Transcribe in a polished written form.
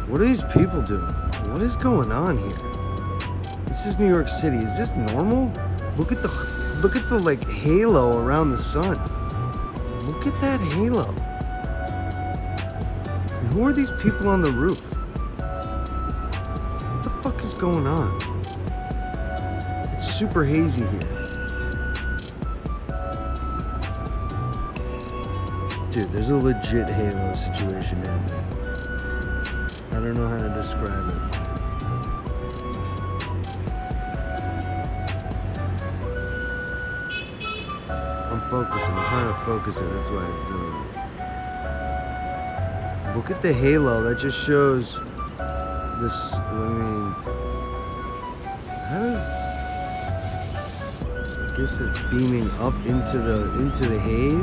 What are these people doing? What is going on here? This is New York City. Is this normal? Look at the like halo around the sun. Look at that halo. And who are these people on the roof? What the fuck is going on? It's super hazy here. Dude, there's a legit halo situation happening. I don't know how to describe it. I'm focusing. I'm trying to focus it. That's why I'm doing it. Look at the halo. That just shows this. I mean, how does? I guess it's beaming up into the haze.